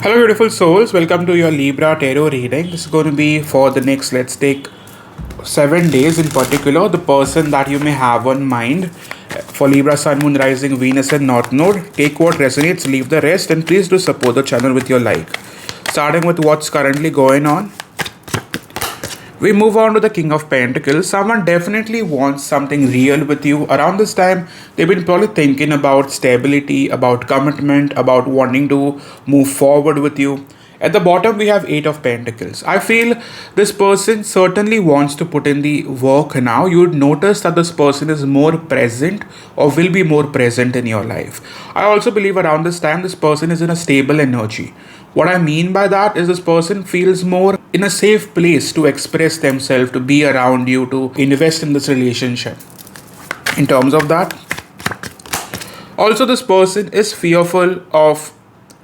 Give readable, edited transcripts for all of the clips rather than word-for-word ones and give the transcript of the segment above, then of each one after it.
Hello, beautiful souls. Welcome to your Libra Tarot reading. This is going to be for the next, let's take 7 days in particular. The person that you may have on mind for Libra Sun, Moon, Rising, Venus, and North Node. Take what resonates, leave the rest, and please do support the channel with your like. Starting with what's currently going on. We move on to the King of Pentacles. Someone definitely wants something real with you. Around this time, they've been probably thinking about stability, about commitment, about wanting to move forward with you. At the bottom, we have Eight of Pentacles. I feel this person certainly wants to put in the work now. You would notice that this person is more present or will be more present in your life. I also believe around this time, this person is in a stable energy. What I mean by that is this person feels more in a safe place to express themselves, to be around you, to invest in this relationship. In terms of that, also this person is fearful of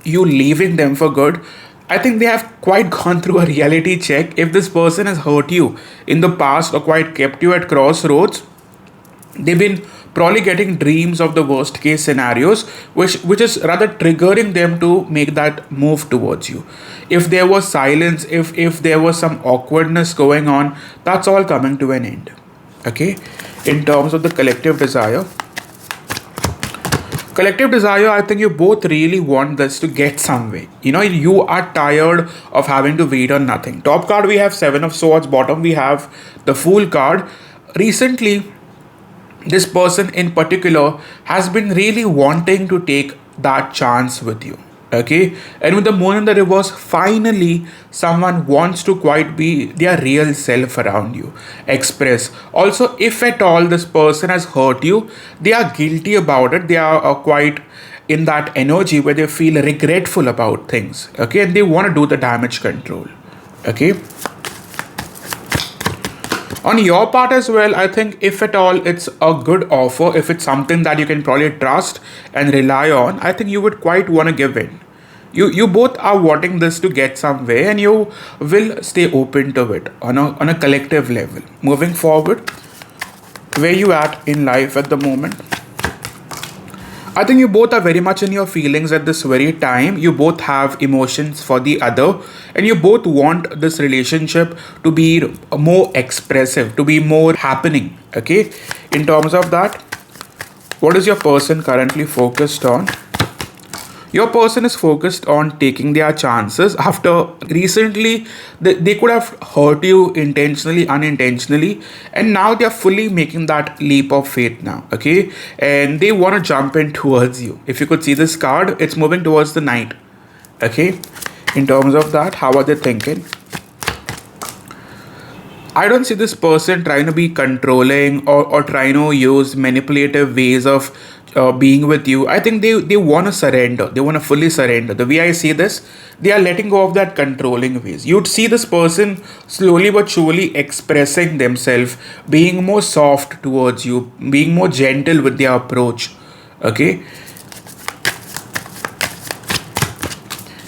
you leaving them for good. I think they have quite gone through a reality check. If this person has hurt you in the past or quite kept you at crossroads, they've been probably getting dreams of the worst case scenarios, which is rather triggering them to make that move towards you. If there was silence, if there was some awkwardness going on, that's all coming to an end. Okay. In terms of the collective desire, I think you both really want this to get somewhere. You are tired of having to wait on nothing. Top card, we have Seven of Swords. Bottom, we have the Fool card. Recently, this person in particular has been really wanting to take that chance with you. Okay, and with the Moon in the reverse, finally someone wants to quite be their real self around you, express. Also, if at all this person has hurt you, they are guilty about it. They are quite in that energy where they feel regretful about things. Okay, and they want to do the damage control. Okay, on your part as well, I think if at all it's a good offer, if it's something that you can probably trust and rely on, I think you would quite want to give in. You both are wanting this to get somewhere, and you will stay open to it on a collective level. Moving forward, where you at in life at the moment? I think you both are very much in your feelings at this very time. You both have emotions for the other, and you both want this relationship to be more expressive, to be more happening. Okay, in terms of that, what is your person currently focused on? Your person is focused on taking their chances after recently they could have hurt you intentionally, unintentionally, and now they are fully making that leap of faith now. Okay, and they want to jump in towards you. If you could see this card, it's moving towards the Knight. Okay, in terms of that, how are they thinking? I don't see this person trying to be controlling or trying to use manipulative ways of being with you. I think they want to surrender. They want to fully surrender. The way I see this, they are letting go of that controlling ways. You'd see this person slowly but surely expressing themselves, being more soft towards you, being more gentle with their approach. Okay.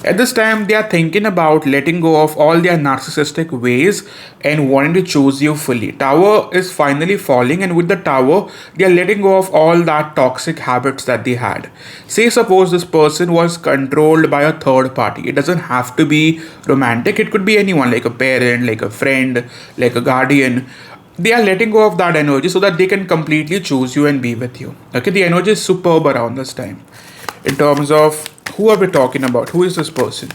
At this time, they are thinking about letting go of all their narcissistic ways and wanting to choose you fully. Tower is finally falling, and with the Tower, they are letting go of all that toxic habits that they had. Say, suppose this person was controlled by a third party. It doesn't have to be romantic, it could be anyone, like a parent, like a friend, like a guardian. They are letting go of that energy so that they can completely choose you and be with you. Okay, the energy is superb around this time. In terms of who are we talking about? Who is this person?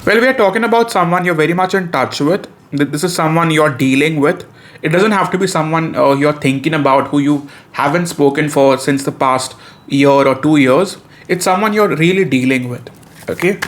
Well, we are talking about someone you're very much in touch with. This is someone you're dealing with. It doesn't have to be someone you're thinking about who you haven't spoken for since the past year or 2 years. It's someone you're really dealing with. Okay.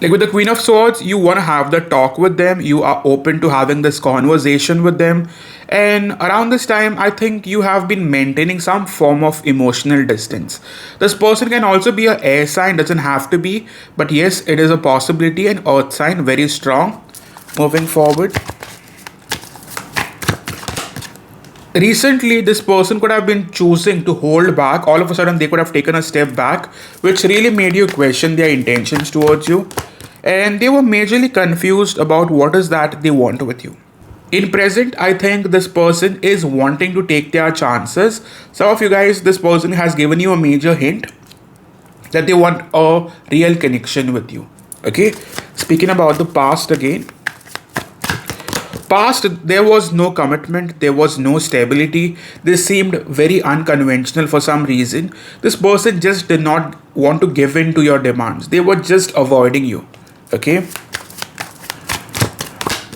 Like with the Queen of Swords, you want to have the talk with them. You are open to having this conversation with them. And around this time, I think you have been maintaining some form of emotional distance. This person can also be an air sign, doesn't have to be. But yes, it is a possibility. An earth sign, very strong. Moving forward. Recently, this person could have been choosing to hold back. All of a sudden, they could have taken a step back, which really made you question their intentions towards you. And they were majorly confused about what is that they want with you. In present, I think this person is wanting to take their chances. Some of you guys, this person has given you a major hint. that they want a real connection with you. Okay, speaking about the past again, past, there was no commitment, there was no stability. This seemed very unconventional for some reason. This person just did not want to give in to your demands, they were just avoiding you. Okay,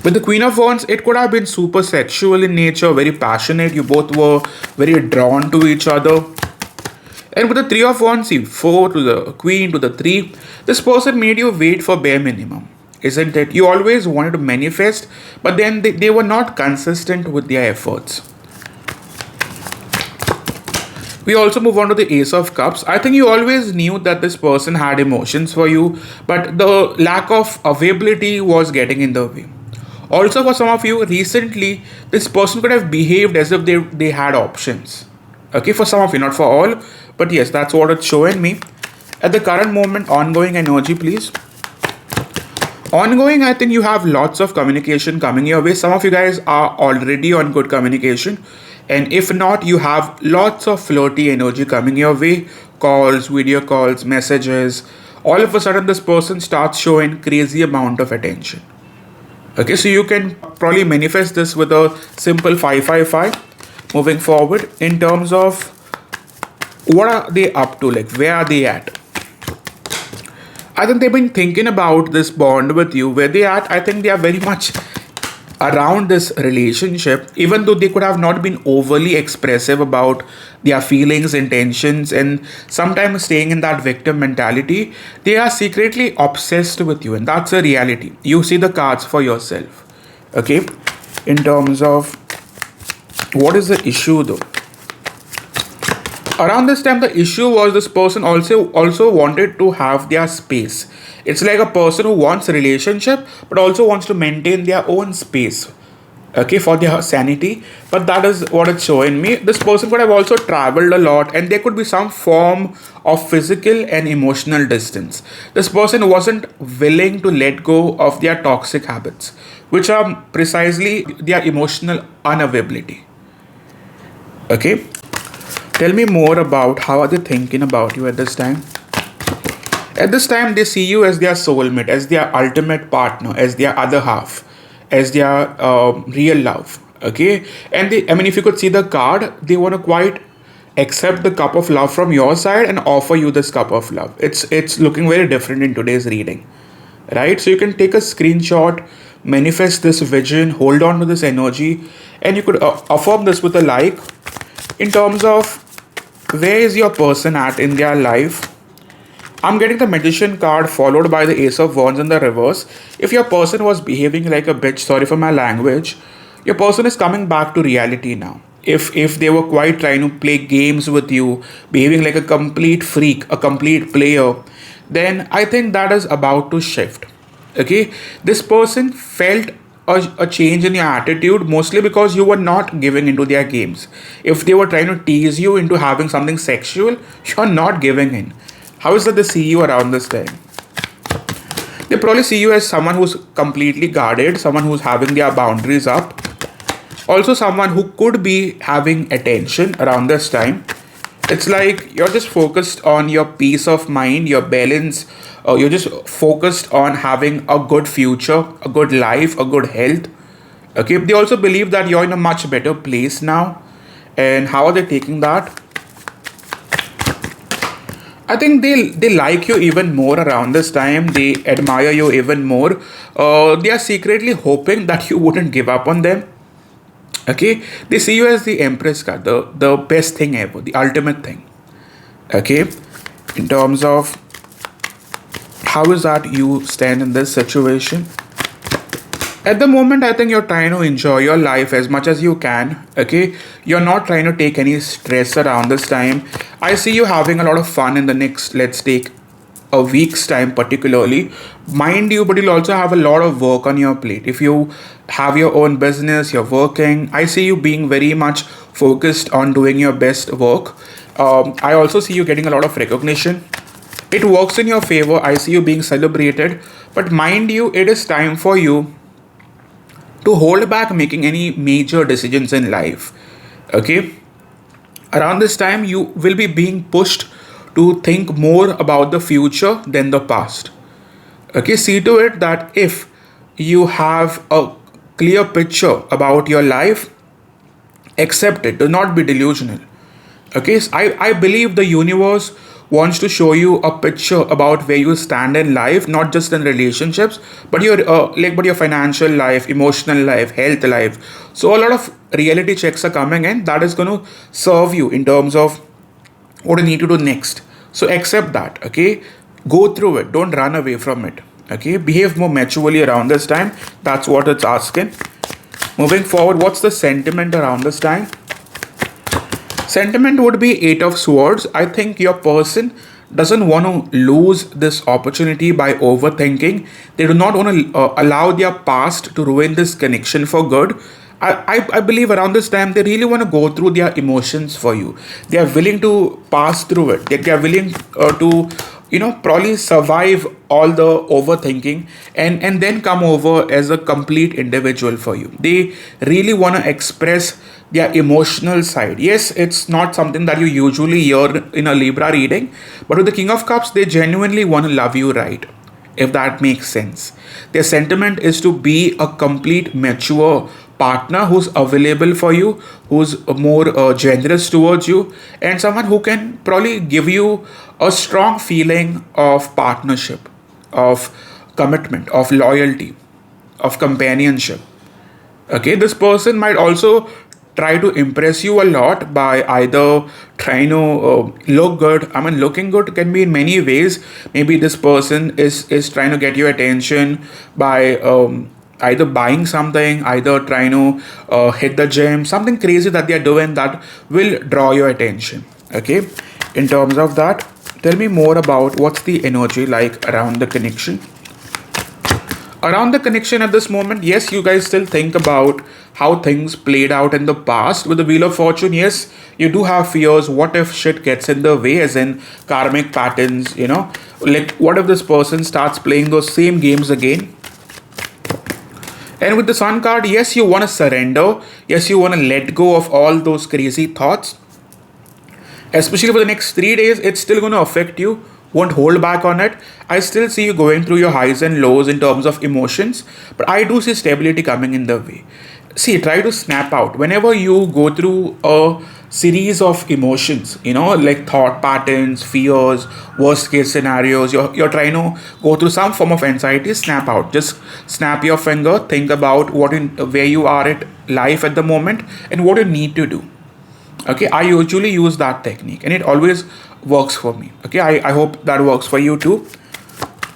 with the Queen of Wands, it could have been super sexual in nature, very passionate. You both were very drawn to each other. And with the Three of Wands, see, 4 to the Queen to the 3, this person made you wait for bare minimum, isn't it? You always wanted to manifest, but then they were not consistent with their efforts. We also move on to the Ace of Cups. I think you always knew that this person had emotions for you, but the lack of availability was getting in the way. Also, for some of you, recently, this person could have behaved as if they had options. Okay, for some of you, not for all, but yes, that's what it's showing me. At the current moment, ongoing energy, please. Ongoing, I think you have lots of communication coming your way. Some of you guys are already on good communication. And if not, you have lots of flirty energy coming your way. Calls, video calls, messages. All of a sudden, this person starts showing crazy amount of attention. Okay, so you can probably manifest this with a simple 555 moving forward in terms of what are they up to, like where are they at. I think they've been thinking about this bond with you. Where they at, I think they are very much around this relationship, even though they could have not been overly expressive about their feelings, intentions, and sometimes staying in that victim mentality. They are secretly obsessed with you, and that's a reality. You see the cards for yourself. Okay, in terms of what is the issue though? Around this time, the issue was this person also wanted to have their space. It's like a person who wants a relationship but also wants to maintain their own space, okay, for their sanity. But that is what it's showing me. This person could have also traveled a lot, and there could be some form of physical and emotional distance. This person wasn't willing to let go of their toxic habits, which are precisely their emotional unavailability. Okay, tell me more about how are they thinking about you at this time. At this time, they see you as their soulmate, as their ultimate partner, as their other half, as their real love. Okay, and I mean, if you could see the card, they want to quite accept the cup of love from your side and offer you this cup of love. It's looking very different in today's reading, right? So you can take a screenshot, manifest this vision, hold on to this energy, and you could affirm this with a like in terms of where is your person at in their life. I'm getting the Magician card followed by the Ace of Wands in the reverse. If your person was behaving like a bitch, sorry for my language, your person is coming back to reality now. If they were quite trying to play games with you, behaving like a complete freak, a complete player, then I think that is about to shift. Okay, this person felt a change in your attitude mostly because you were not giving into their games. If they were trying to tease you into having something sexual, you're not giving in. How is that they see you around this time? They probably see you as someone who's completely guarded, someone who's having their boundaries up. Also someone who could be having attention around this time. It's like you're just focused on your peace of mind, your balance. You're just focused on having a good future, a good life, a good health. Okay, they also believe that you're in a much better place now. And how are they taking that? I think they like you even more around this time. They admire you even more. They are secretly hoping that you wouldn't give up on them. Okay, they see you as the Empress card, the best thing ever, the ultimate thing. Okay, in terms of how is that you stand in this situation? At the moment, I think you're trying to enjoy your life as much as you can. Okay, you're not trying to take any stress around this time. I see you having a lot of fun in the next, let's take a week's time particularly, mind you, but you'll also have a lot of work on your plate. If you have your own business, you're working, I see you being very much focused on doing your best work. I also see you getting a lot of recognition. It works in your favor. I see you being celebrated, but mind you, it is time for you to hold back making any major decisions in life. Okay, around this time you will be being pushed to think more about the future than the past. Okay, see to it that if you have a clear picture about your life, accept it. Do not be delusional. Okay, so I believe the universe wants to show you a picture about where you stand in life, not just in relationships, but your financial life, emotional life, health life. So a lot of reality checks are coming in that is going to serve you in terms of what you need to do next. So accept that. Okay, go through it. Don't run away from it. Okay, behave more maturely around this time. That's what it's asking. Moving forward, what's the sentiment around this time? Sentiment would be Eight of Swords. I think your person doesn't want to lose this opportunity by overthinking. They do not want to allow their past to ruin this connection for good. I believe around this time they really want to go through their emotions for you. They are willing to pass through it. They are willing to probably survive all the overthinking and then come over as a complete individual for you. They really want to express their emotional side. Yes, it's not something that you usually hear in a Libra reading, but with the King of Cups, they genuinely want to love you right, if that makes sense. Their sentiment is to be a complete mature partner who's available for you, who's more generous towards you, and someone who can probably give you a strong feeling of partnership, of commitment, of loyalty, of companionship. Okay, this person might also try to impress you a lot by either trying to look good. I mean, looking good can be in many ways. Maybe this person is trying to get your attention by either buying something, either trying to hit the gym, something crazy that they're doing that will draw your attention. Okay, in terms of that, tell me more about what's the energy like around the connection. Around the connection at this moment, yes, you guys still think about how things played out in the past with the Wheel of Fortune. Yes, you do have fears. What if shit gets in the way, as in karmic patterns, like what if this person starts playing those same games again? And with the Sun card, yes, you want to surrender. Yes, you want to let go of all those crazy thoughts. Especially for the next 3 days, it's still going to affect you. Won't hold back on it. I still see you going through your highs and lows in terms of emotions, but I do see stability coming in the way. See, try to snap out whenever you go through a series of emotions, like thought patterns, fears, worst case scenarios. You're trying to go through some form of anxiety. Snap out. Just snap your finger. Think about where you are at life at the moment and what you need to do. Okay, I usually use that technique and it always works for me. Okay, I hope that works for you too.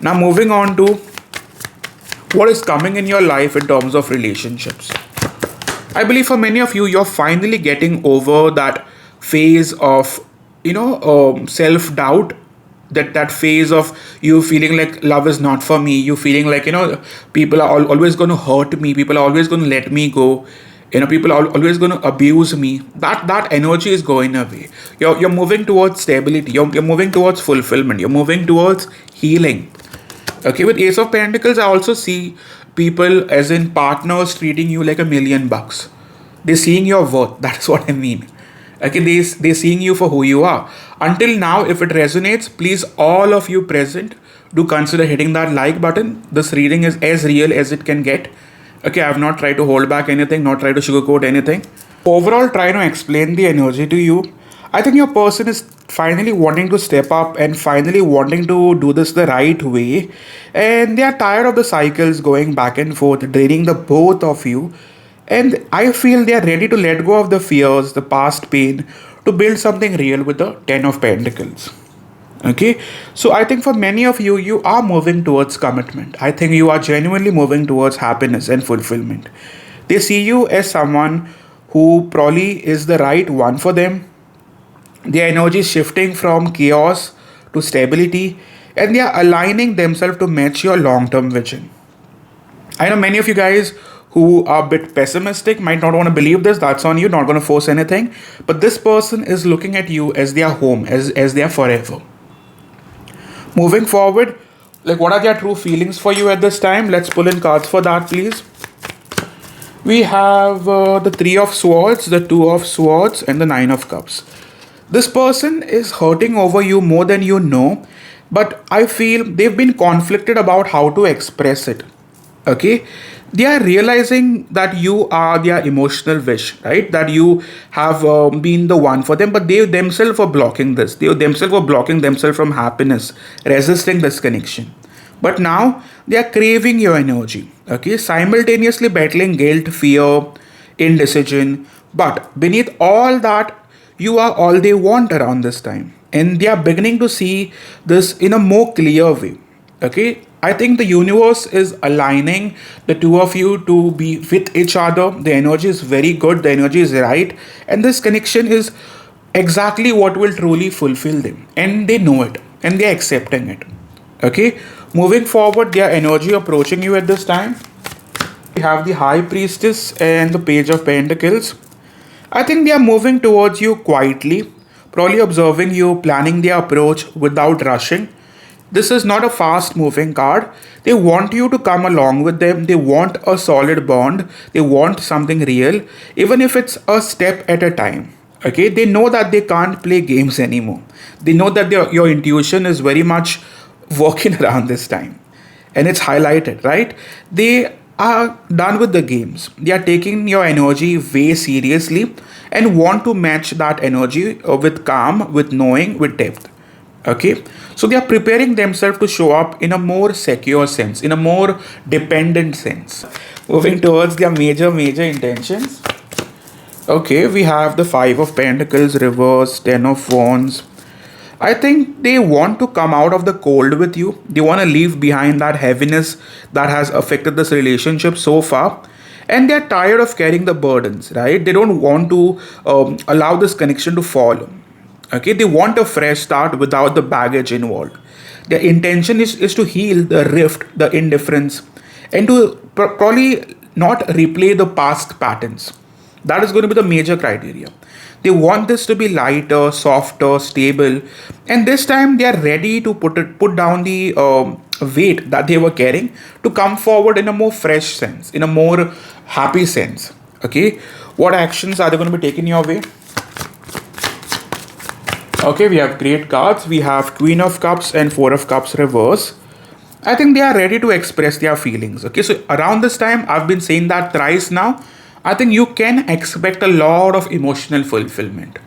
Now moving on to what is coming in your life in terms of relationships. I believe for many of you, you're finally getting over that phase of self doubt, that phase of you feeling like love is not for me, you feeling like people are always going to hurt me, people are always going to let me go, people are always going to abuse me. That energy is going away. You're moving towards stability, you're moving towards fulfillment, you're moving towards healing. Okay, with Ace of Pentacles, I also see people as in partners treating you like $1,000,000. They're seeing your worth. That's what I mean. Okay, they're seeing you for who you are. Until now, if it resonates, please, all of you present, do consider hitting that like button. This reading is as real as it can get. Okay, I have not tried to hold back anything, not try to sugarcoat anything. Overall, try to explain the energy to you. I think your person is finally wanting to step up and finally wanting to do this the right way. And they are tired of the cycles going back and forth, draining the both of you. And I feel they are ready to let go of the fears, the past pain, to build something real with the Ten of Pentacles. Okay, so I think for many of you, you are moving towards commitment. I think you are genuinely moving towards happiness and fulfillment. They see you as someone who probably is the right one for them. Their energy is shifting from chaos to stability, and they are aligning themselves to match your long term vision. I know many of you guys who are a bit pessimistic might not want to believe this. That's on you, not going to force anything. But this person is looking at you as their home, as their forever. Moving forward, like what are their true feelings for you at this time? Let's pull in cards for that, please. We have the Three of Swords, the Two of Swords, and the Nine of Cups. This person is hurting over you more than you know, but I feel they've been conflicted about how to express it. Okay, they are realizing that you are their emotional wish, right? That you have been the one for them, but they themselves are blocking this. They themselves are blocking themselves from happiness, resisting this connection. But now they are craving your energy, okay, simultaneously battling guilt, fear, indecision. But beneath all that, you are all they want around this time. And they are beginning to see this in a more clear way. Okay, I think the universe is aligning the two of you to be with each other. The energy is very good, the energy is right, and this connection is exactly what will truly fulfill them. And they know it and they're accepting it. Okay, moving forward, their energy approaching you at this time. We have the High Priestess and the Page of Pentacles. I think they are moving towards you quietly, probably observing you, planning their approach without rushing. This is not a fast moving card. They want you to come along with them. They want a solid bond. They want something real, even if it's a step at a time. Okay, they know that they can't play games anymore. They know that your intuition is very much working around this time, and it's highlighted, right? They are done with the games. They are taking your energy way seriously and want to match that energy with calm, with knowing, with depth. Okay, so they are preparing themselves to show up in a more secure sense, in a more dependent sense, moving towards their major intentions. Okay, we have the Five of Pentacles reverse, Ten of Wands. I think they want to come out of the cold with you. They want to leave behind that heaviness that has affected this relationship so far. And they're tired of carrying the burdens, right? They don't want to allow this connection to fall. Okay, they want a fresh start without the baggage involved. Their intention is to heal the rift, the indifference, and to probably not replay the past patterns. That is going to be the major criteria. They want this to be lighter, softer, stable, and this time they are ready to put down the weight that they were carrying to come forward in a more fresh sense, in a more happy sense. Okay, what actions are they going to be taking your way? Okay, we have great cards. We have Queen of Cups and Four of Cups reverse. I think they are ready to express their feelings. Okay, so around this time, I've been saying that thrice now. I think you can expect a lot of emotional fulfillment.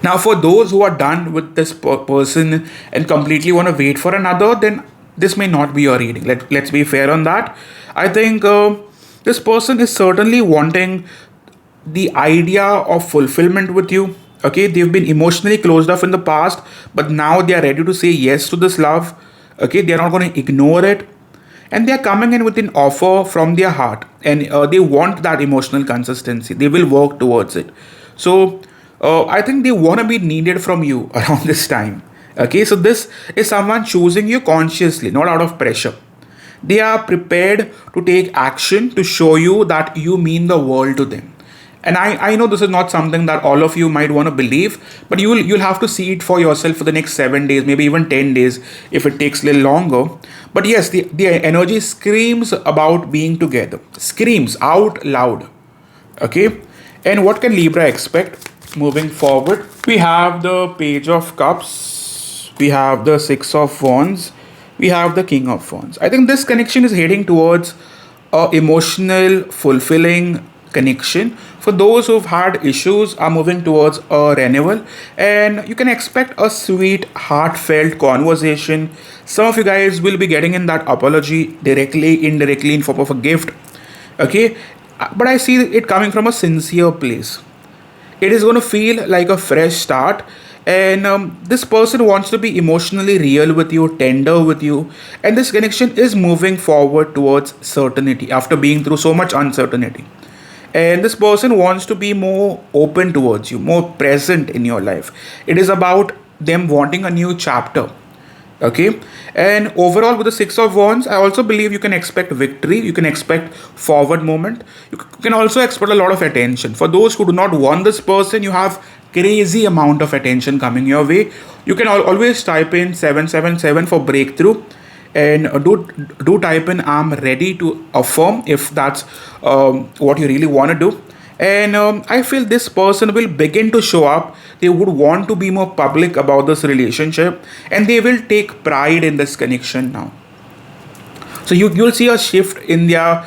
Now, for those who are done with this person and completely want to wait for another, then this may not be your reading. Let's be fair on that. I think this person is certainly wanting the idea of fulfillment with you. Okay, they've been emotionally closed off in the past, but now they are ready to say yes to this love. Okay, they are not going to ignore it, and they are coming in with an offer from their heart, and they want that emotional consistency. They will work towards it. So I think they want to be needed from you around this time. Okay, so this is someone choosing you consciously, not out of pressure. They are prepared to take action to show you that you mean the world to them. And I know this is not something that all of you might want to believe, but you'll have to see it for yourself for the next 7 days, maybe even 10 days if it takes a little longer. But yes, the energy screams about being together, screams out loud. Okay, and what can Libra expect moving forward? We have the Page of Cups, we have the Six of Wands, we have the King of Wands. I think this connection is heading towards a emotional, fulfilling connection. For those who've had issues are moving towards a renewal, and you can expect a sweet heartfelt conversation. Some of you guys will be getting in that apology directly, indirectly, in form of a gift. Okay, but I see it coming from a sincere place. It is going to feel like a fresh start, and this person wants to be emotionally real with you, tender with you, and this connection is moving forward towards certainty after being through so much uncertainty. And this person wants to be more open towards you, more present in your life. It is about them wanting a new chapter. Okay, and overall with the Six of Wands, I also believe you can expect victory, you can expect forward movement, you can also expect a lot of attention. For those who do not want this person, you have crazy amount of attention coming your way. You can always type in 777 for breakthrough, and do type in I'm ready to affirm if that's what you really want to do. And I feel this person will begin to show up. They would want to be more public about this relationship, and they will take pride in this connection now. So you'll see a shift in their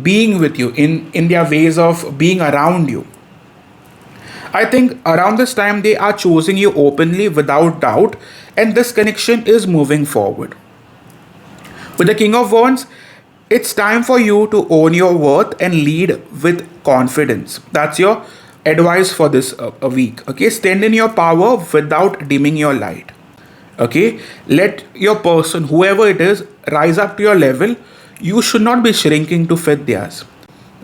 being with you, in their ways of being around you. I think around this time they are choosing you openly without doubt, and this connection is moving forward. With the King of Wands, it's time for you to own your worth and lead with confidence. That's your advice for this a week. Okay, stand in your power without dimming your light. Okay, let your person, whoever it is, rise up to your level. You should not be shrinking to fit theirs.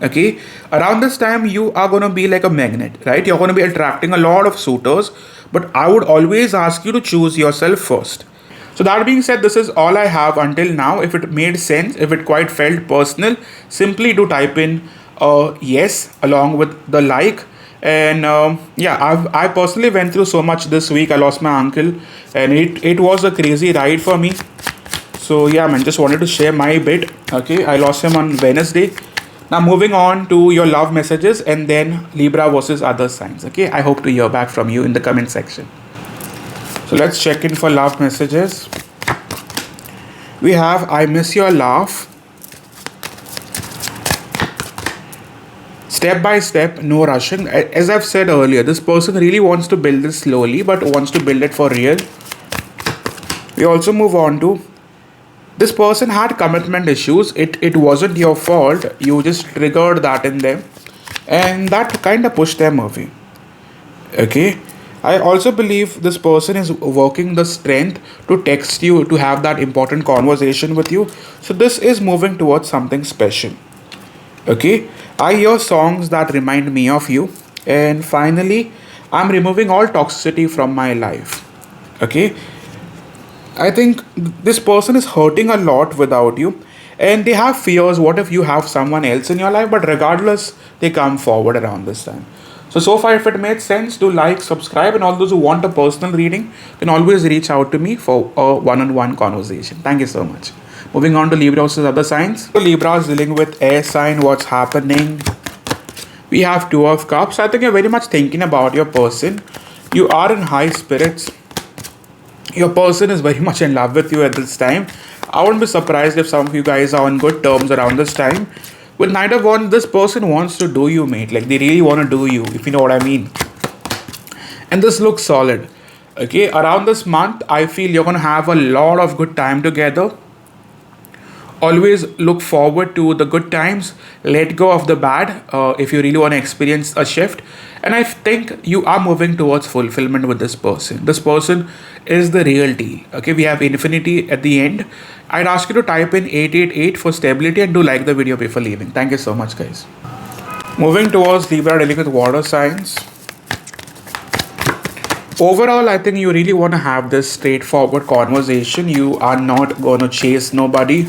Okay, around this time you are going to be like a magnet, right? You're going to be attracting a lot of suitors, but I would always ask you to choose yourself first. So that being said, this is all I have until now. If it made sense, if it quite felt personal, simply do type in yes along with the like. And yeah, I personally went through so much this week. I lost my uncle, and it was a crazy ride for me. So yeah, man, just wanted to share my bit. Okay, I lost him on Wednesday. Now moving on to your love messages, and then Libra versus other signs. Okay, I hope to hear back from you in the comment section. So let's check in for love messages. We have I miss your laugh. Step by step, no rushing. As I've said earlier, this person really wants to build this slowly but wants to build it for real. We also move on to this person had commitment issues. It wasn't your fault. You just triggered that in them, and that kind of pushed them away. Okay. I also believe this person is working the strength to text you, to have that important conversation with you. So this is moving towards something special. Okay. I hear songs that remind me of you. And finally, I'm removing all toxicity from my life. Okay. I think this person is hurting a lot without you, and they have fears. What if you have someone else in your life? But regardless, they come forward around this time. So far, if it made sense, do like, subscribe, and all those who want a personal reading can always reach out to me for a one-on-one conversation. Thank you so much. Moving on to Libra versus other signs. So Libra is dealing with air sign. What's happening? We have Two of Cups. I think you're very much thinking about your person. You are in high spirits. Your person is very much in love with you at this time. I wouldn't be surprised if some of you guys are on good terms around this time. With Knight of Wands, this person wants to do you, mate. Like, they really want to do you, if you know what I mean. And this looks solid. Okay, around this month, I feel you're going to have a lot of good time together. Always look forward to the good times. Let go of the bad if you really want to experience a shift. And I think you are moving towards fulfillment with this person. This person is the real deal. Okay, we have infinity at the end. I'd ask you to type in 888 for stability, and do like the video before leaving. Thank you so much, guys. Moving towards Libra dealing with water signs. Overall, I think you really want to have this straightforward conversation. You are not going to chase nobody.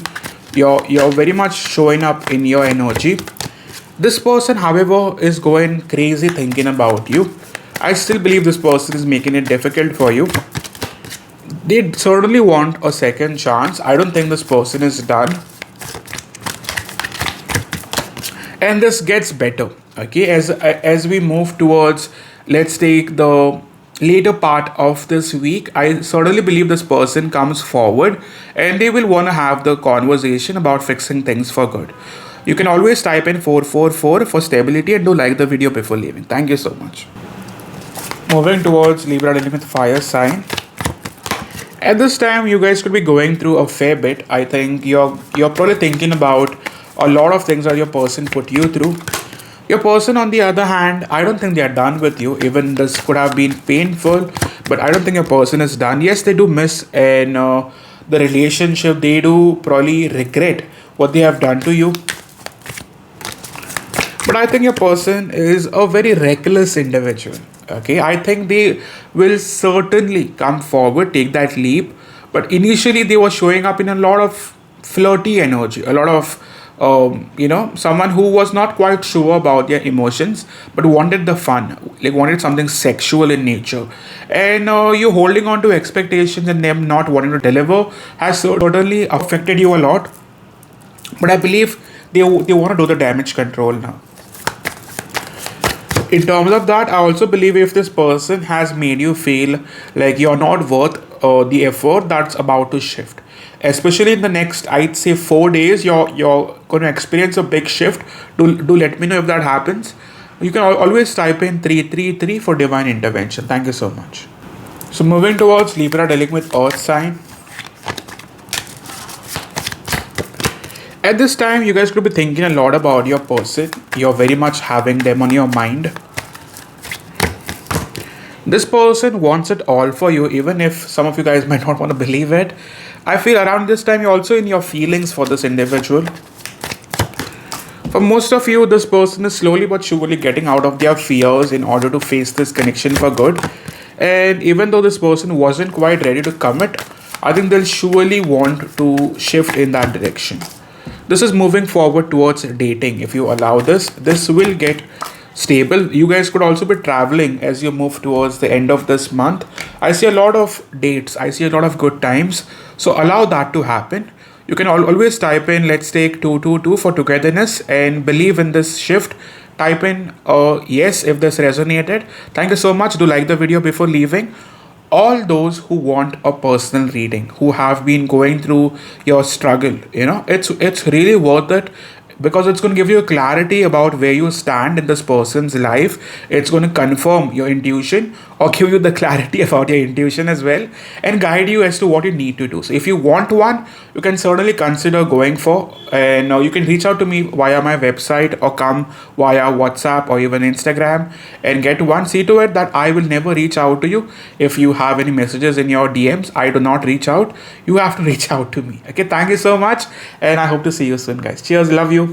You're very much showing up in your energy. This person, however, is going crazy thinking about you. I still believe this person is making it difficult for you. They certainly want a second chance. I don't think this person is done. And this gets better. Okay, as we move towards, let's take the later part of this week, I certainly believe this person comes forward and they will want to have the conversation about fixing things for good. You can always type in 444 for stability, and do like the video before leaving. Thank you so much. Moving towards Libra dealing with fire sign. At this time, you guys could be going through a fair bit. I think you're probably thinking about a lot of things that your person put you through. Your person, on the other hand, I don't think they are done with you. Even this could have been painful, but I don't think your person is done. Yes, they do miss and the relationship. They do probably regret what they have done to you. But I think your person is a very reckless individual. Okay, I think they will certainly come forward, take that leap. But initially, they were showing up in a lot of flirty energy, a lot of someone who was not quite sure about their emotions but wanted the fun, like wanted something sexual in nature. And you holding on to expectations and them not wanting to deliver has certainly affected you a lot. But I believe they want to do the damage control now. In terms of that, I also believe if this person has made you feel like you're not worth the effort, that's about to shift. Especially in the next, I'd say 4 days, you're going to experience a big shift. Do let me know if that happens. You can always type in 333 for divine intervention. Thank you so much. So moving towards Libra dealing with Earth sign. At this time, you guys could be thinking a lot about your person. You're very much having them on your mind. This person wants it all for you, even if some of you guys might not want to believe it. I feel around this time, you're also in your feelings for this individual. For most of you, this person is slowly but surely getting out of their fears in order to face this connection for good. And even though this person wasn't quite ready to commit, I think they'll surely want to shift in that direction. This is moving forward towards dating. If you allow this will get stable. You guys could also be traveling as you move towards the end of this month. I see a lot of dates, I see a lot of good times. So allow that to happen. You can always type in, let's take 222 for togetherness and believe in this shift. Type in yes if this resonated. Thank you so much. Do like the video before leaving. All those who want a personal reading, who have been going through your struggle, it's really worth it, because it's going to give you a clarity about where you stand in this person's life. It's going to confirm your intuition or give you the clarity about your intuition as well, and guide you as to what you need to do. So if you want one, you can certainly consider going for, and you can reach out to me via my website or come via WhatsApp or even Instagram and get one. See to it that I will never reach out to you. If you have any messages in your DMs, I do not reach out. You have to reach out to me. Okay, thank you so much, and I hope to see you soon, guys. Cheers, love you.